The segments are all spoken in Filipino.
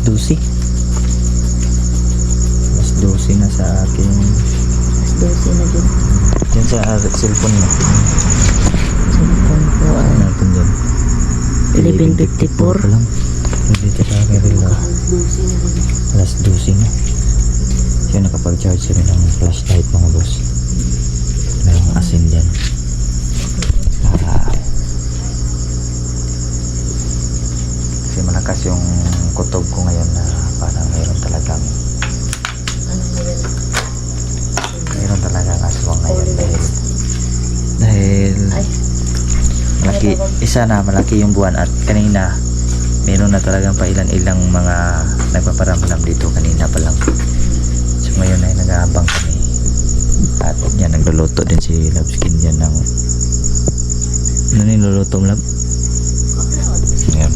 12. Alas 12 na sa aking Alas 12 na dyan. dyan sa cellphone mo. Cellphone ko Ano ay natin dyan? 11:54 pa lang. Dito sa aking relo. Alas 12 na. Siya nakapag-charge kami ng flashlight mga boss. Merong asin dyan. Kasi malakas yung kutob ko ngayon na parang mayroon talagang aswang ngayon dahil malaki, isa na malaki yung buwan at kanina meron na talagang pailan-ilang mga nagpaparamdam dito kanina pa lang. So ngayon ay nag-aabang kami at yan nagluluto din si Labskin dyan ng ano niluluto mo Lab? Yan,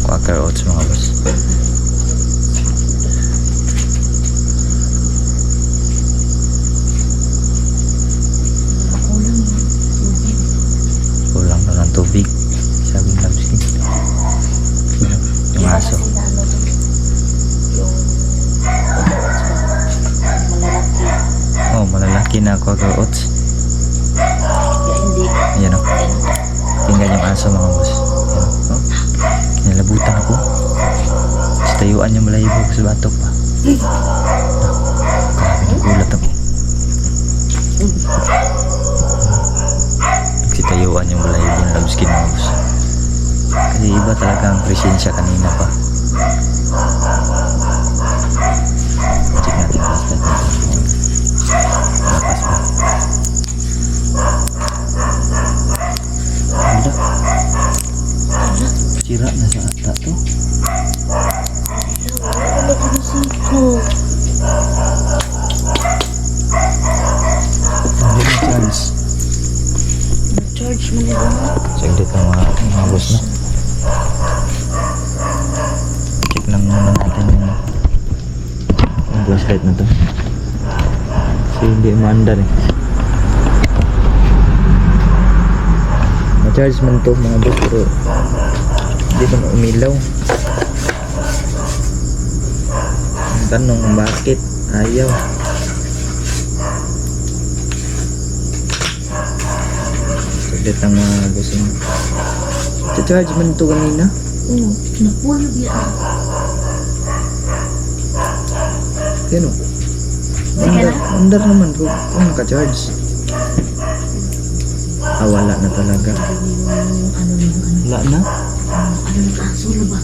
Quaker Oats mga boss. Kulang na ng tubig sabi ng Labskin. Yung aso. Oh, malalaki na Quaker Oats. Ayan o. Tingnan yung aso mga boss. Ayan o. Oh. Kinalabutan ako. Sa tayuan yung malayibog sa batok pa. Grabe nagulat ako. Nagsitayuan yung malayibog ng Labskin mga boss. Kasi iba talaga ang presensya kanina pa. Check natin flashlight natin. Lakas pa. Wala. Sira na sa ata to. Hindi na charge. Charge mo nila. Saglit ang mga boss na. Check lang muna natin yung flashlight na to. Kasi hindi maandar eh. Ma-charge man to mga boss pero hindi pa umilaw. Ang tanong bakit ayaw. Saglit ang mga boss na. Charge man to kanina. Oo, nakuha na biya. Yan o. Sige na. Andar naman kung naka-charge. Wala na talaga. Wala na? Ano ng aso na ba?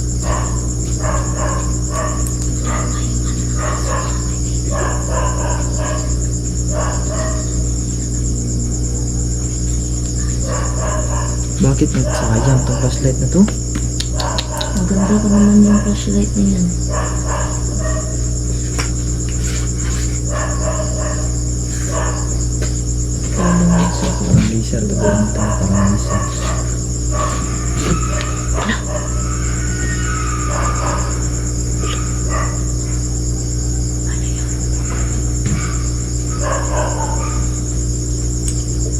Bakit nagsayang itong flashlight na to? Maganda pa naman yung flashlight na yan. Parang laser to ba ito? Parang laser.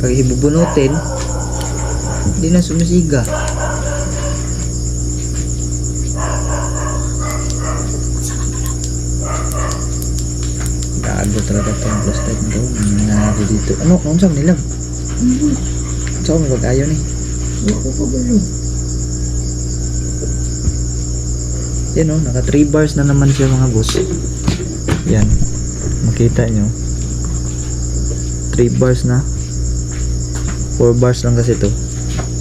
Pag ibubunutin, hindi na sumisiga. Gago talaga itong flashlight nito. Nangyari dito. Ano? Ano saan nilang? Saan mo pag-ayaw ni? Ako pa ba yun? Yan o, naka 3 bars na naman siya mga boss. Yan. Makita nyo. 3 bars na. 4 bars lang kasi to.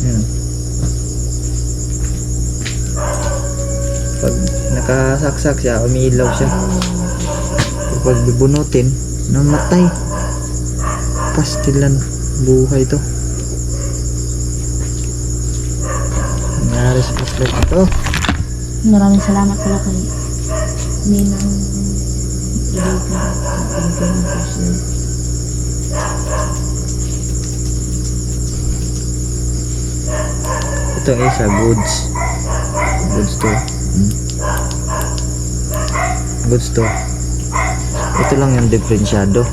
Yan. Pag nakasaksak siya, umiilaw siya. Pag bibunutin, namatay. Pastilan buhay to. Nangyari sa flashlight na to. Maraming salamat pala kay Ninang Ilika. Ito ang isa, goods. Goods to. Goods to. Ito lang yung diferensyado.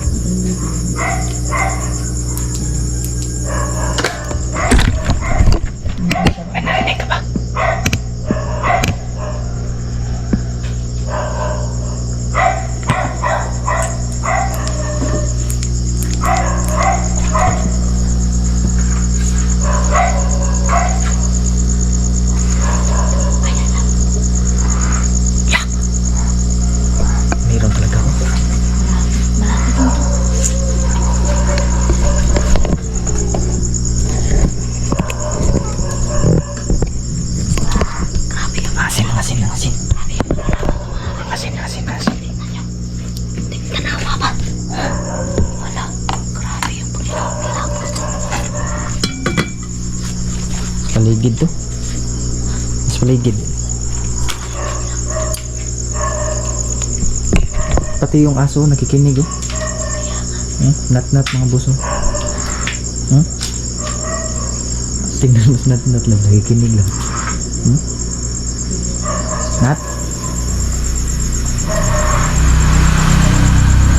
Paligid to. Mas paligid. Pati yung aso nakikinig oh. Nat-nat mga buso. Tingnan mo nat-nat lang. Nakikinig lang. Nat?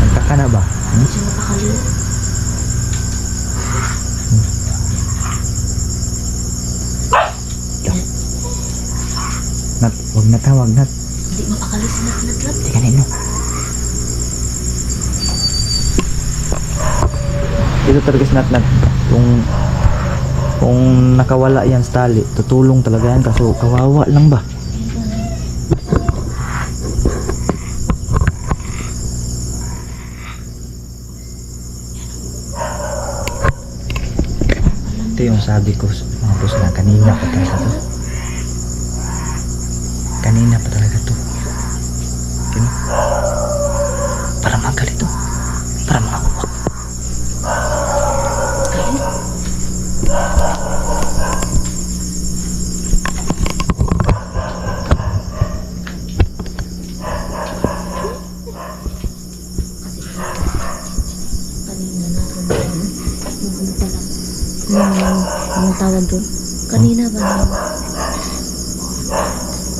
Nagka ka na ba? Hindi siya makakaliw. Nat, wag na tawag, Nat. Hindi mapakaliw si Nat-Nat lang. Di kanino. Dito talaga si Nat-Nat. Kung nakawala yan sa tali, tutulong talaga yan. Kaso kawawa lang ba? Ito yung sabi ko mga boss na kanina pa talaga to. Kanina pa talaga to. Okay? Para magalit to. Para makakuha. Kanina na rin ba? Yung ano pala. Anong tawag doon? Kanina ba na?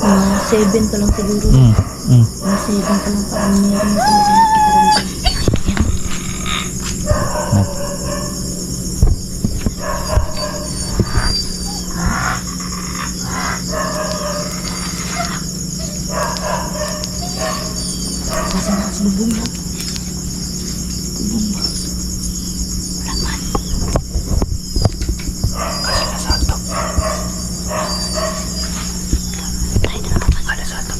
Mga 7 pa lang siguro. Mga 7 pa lang parang meron na talaga nakakaramdam. Yan. Nat. Kasi nakasalubong na. Kubong ba? Wala man. Kasi nasato. Tayo na naman. Ada satu.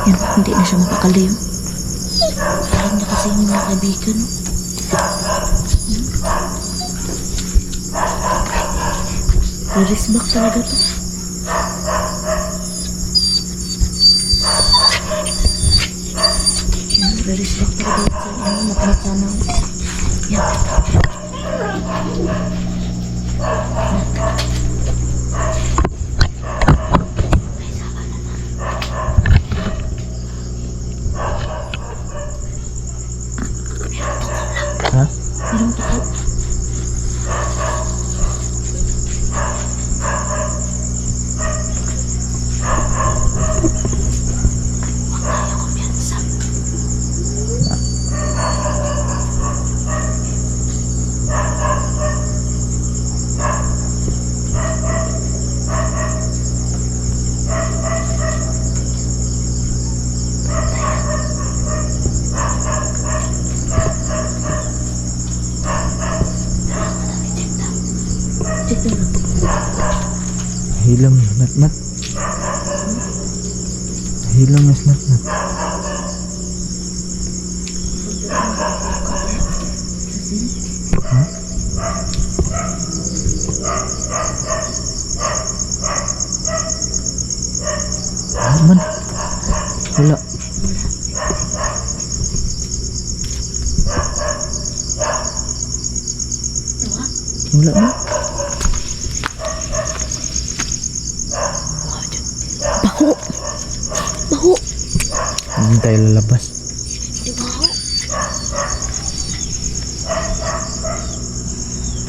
Yan, hindi na siya mapakaliw. Alam niya kasi yung mga kaibigan. No? Ririsbak talaga to. Yan, ririsbak talaga sa matmata ng... Yan. Ha? Merong tukaw. Huwag tayo kumpiyansa. Dito na. Hilam Nat-Nat. Hilam mas Nat-Nat. Ha? Ano man? Wala. Wala na. Baho! Baho! Hindi tayo lalabas. Di baho!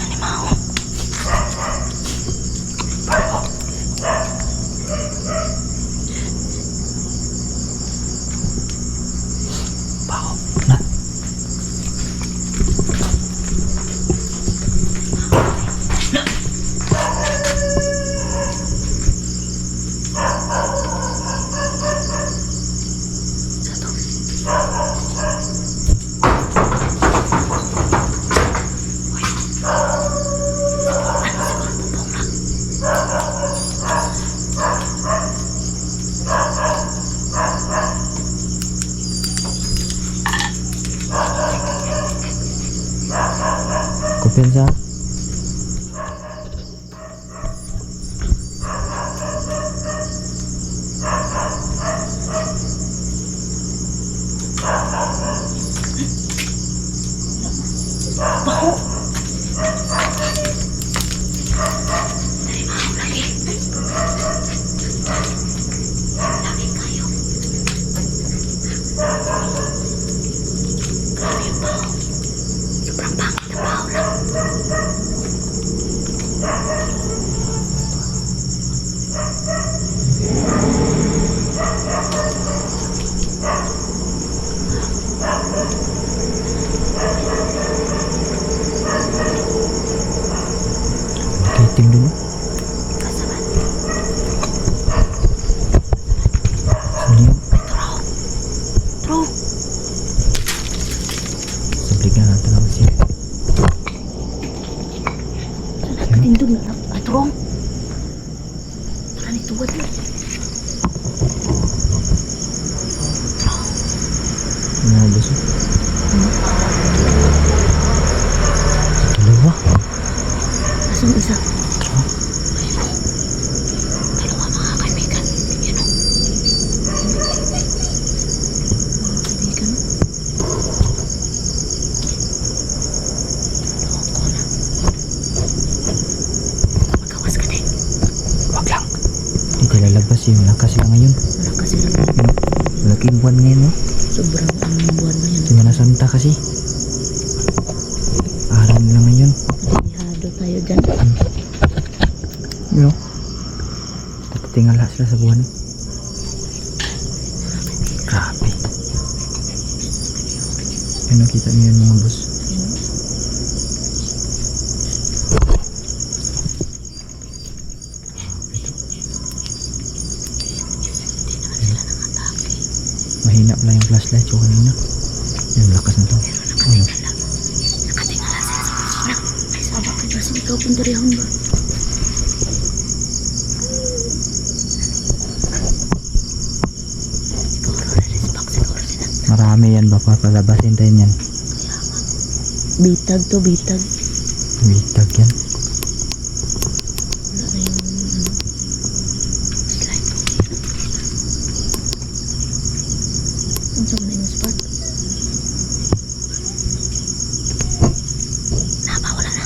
Animaho! Baho. Nat. Satu. Kumpiyansa. Nakitim dulu. Sini yuk. Bro, Sebeliknya natin ako siya. nakatindog na. Atrong. Tanik tuwad na. Nabos. Dalawa. Asong isa. Dalawa mga kaibigan. Yan o. Mga kaibigan. Loko na. Magawas ka din. Wag lang. Hindi tayo lalabas eh. Malakas sila ngayon. Malakas sila. Ano? Malaking buwan ngayon, no? Sobrang buwan na yan. Semana Santa kasi. Araw nila ngayon. Madihado tayo dyan. You know? Tingala sila sa buwan. Grabe. Yan nakita niyo yun mga boss. Yan o. Ito. Hindi naman sila nakatake. Mahina pala yung flashlight ko kanina. Yung lakas na to. Ayun. Nakatingala sila sa kusina. Ay, sabak kay kasi ikaw pundarihon ba? Siguro na-respect siguro sila. Marami yan ba papalabasin tayo yan. Kaya nga. Bitag to, bitag. Bitag yan. Wala na yung slide ko. Ang saan na yung spot? Wala na.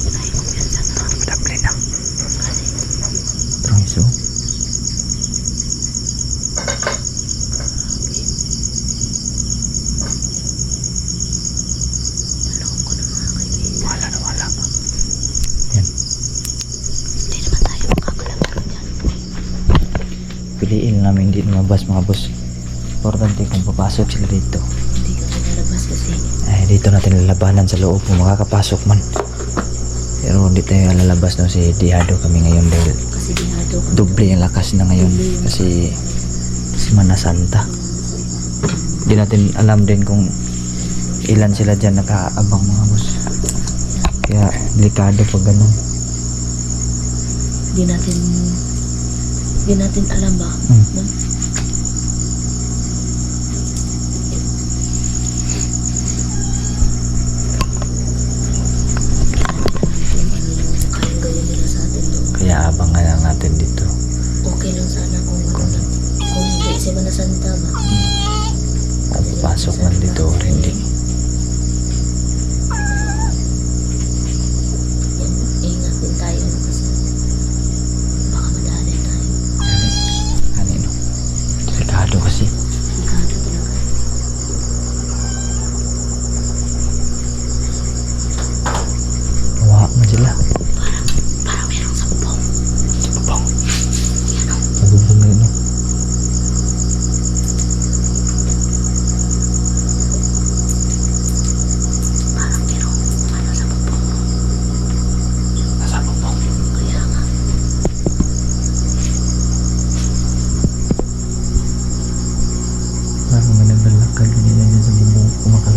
Ay, kumpiyansa na. Madapli na. Kasi, Trongso. talong ko na mga kaibigan. Wala na wala. Yan. Hindi naman tayo makakalaban dyan. Piliin namin hindi lumabas mga boss. Importante kung papasok sila dito. Hindi kami nalabas kasi Ay, dito natin lalabanan sa loob kung makakapasok man. Pero hindi tayo lalabas no, si Dihado kami ngayon dahil kasi dihado kami. doble ang lakas na ngayon kasi Semana Santa. Hindi natin alam din kung ilan sila dyan nakaabang mga boss. Kaya delikado pag ganun. Hindi natin alam ba? No? Kayang gawin nila sa atin doon. Kaya abangan lang natin dito. Okay lang sana kung ano lang. Kung hindi Semana Santa ba? Kung papasok man dito or hindi. Yan, ingat din tayo kasi baka madali tayo. Kanino? Delikado kasi. Delikado talaga. Mawa man sila. Parang merong sampong. Bang. Yan o. Nabubong ngayon no. Parang merong ano sa bubong mo. Nasa bubong. Kaya nga. Parang may naglalakad kanina dyan sa bubong. Kumakala